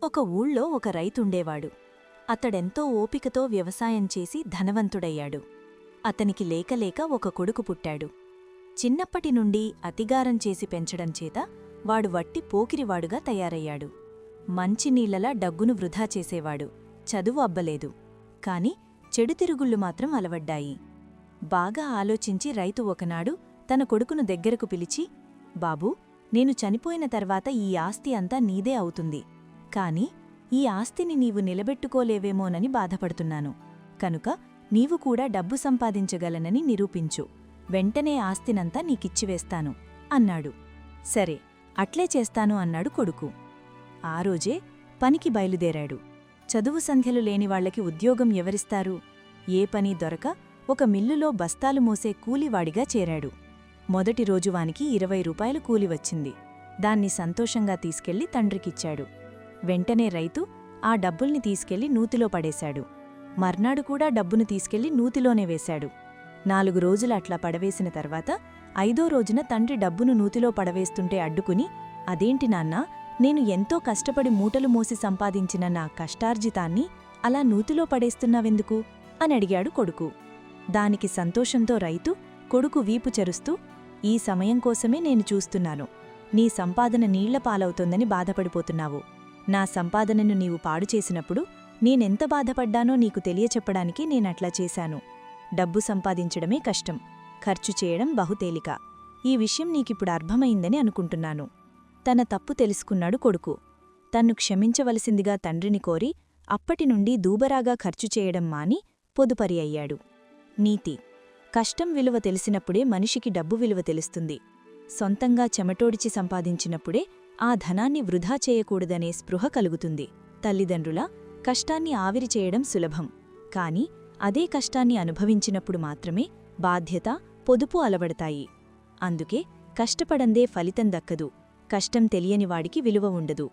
ఒక ఊళ్ళో ఒక రైతుండేవాడు. అతడెంతో ఓపికతో వ్యవసాయం చేసి ధనవంతుడయ్యాడు. అతనికి లేకలేక ఒక కొడుకు పుట్టాడు. చిన్నప్పటినుండి అతిగారం చేసి పెంచడం చేత వాడు వట్టి పోకిరివాడుగా తయారయ్యాడు. మంచినీళ్లలా డగ్గును వృధా చేసేవాడు. చదువు అబ్బలేదు. కాని చెడుతిరుగుళ్ళు మాత్రం అలవడ్డాయి. బాగా ఆలోచించి రైతు ఒకనాడు తన కొడుకును దగ్గరకు పిలిచి, బాబూ, నేను చనిపోయిన తర్వాత ఈ ఆస్తి అంతా నీదే అవుతుంది. కాని ఈ ఆస్తిని నీవు నిలబెట్టుకోలేవేమోనని బాధపడుతున్నాను. కనుక నీవు కూడా డబ్బు సంపాదించగలనని నిరూపించు. వెంటనే ఆస్తినంతా నీకిచ్చివేస్తాను అన్నాడు. సరే, అట్లే చేస్తాను అన్నాడు కొడుకు. ఆ రోజే పనికి బయలుదేరాడు. చదువు సంధ్యలు లేనివాళ్లకి ఉద్యోగం ఎవరిస్తారు? ఏ పని దొరక ఒక మిల్లులో బస్తాలు మోసే కూలివాడిగా చేరాడు. మొదటి రోజు వానికి 20 రూపాయలు కూలి వచ్చింది. దాన్ని సంతోషంగా తీసుకెళ్లి తండ్రికిచ్చాడు. వెంటనే రైతు ఆ డబ్బుల్ని తీసుకెళ్లి నూతిలో పడేశాడు. మర్నాడు కూడా డబ్బును తీసుకెళ్లి నూతిలోనే వేశాడు. 4 రోజులు అట్లా పడవేసిన తర్వాత 5వ రోజున తండ్రి డబ్బును నూతిలో పడవేస్తుంటే అడ్డుకుని, అదేంటి నాన్నా, నేను ఎంతో కష్టపడి మూటలు మోసి సంపాదించిన నా కష్టార్జితాన్ని అలా నూతిలో పడేస్తున్నావెందుకు అని అడిగాడు కొడుకు. దానికి సంతోషంతో రైతు కొడుకు వీపు చరుస్తూ, ఈ సమయం కోసమే నేను చూస్తున్నాను. నీ సంపాదన నీళ్ల పాలవుతోందని బాధపడిపోతున్నావు. నా సంపాదనను నీవు పాడు చేసినప్పుడు నేనెంత బాధపడ్డానో నీకు తెలియచెప్పడానికి నేనట్లా చేశాను. డబ్బు సంపాదించడమే కష్టం, ఖర్చు చేయడం బహుతేలిక. ఈ విషయం నీకిప్పుడు అర్థమైందని అనుకుంటున్నాను. తన తప్పు తెలుసుకున్నాడు కొడుకు. తన్ను క్షమించవలసిందిగా తండ్రిని కోరి అప్పటినుండి దూబరాగా ఖర్చు చేయడం మాని పొదుపరి అయ్యాడు. నీతి: కష్టం విలువ తెలిసినప్పుడే మనిషికి డబ్బు విలువ తెలుస్తుంది. సొంతంగా చెమటోడిచి సంపాదించినప్పుడే ఆ ధనాన్ని వృధా చేయకూడదనే స్పృహ కలుగుతుంది. తల్లిదండ్రుల కష్టాన్ని ఆవిరి చేయడం సులభం. కాని అదే కష్టాన్ని అనుభవించినప్పుడు మాత్రమే బాధ్యత, పొదుపు అలవడతాయి. అందుకే కష్టపడందే ఫలితం దక్కదు. కష్టం తెలియనివాడికి విలువ ఉండదు.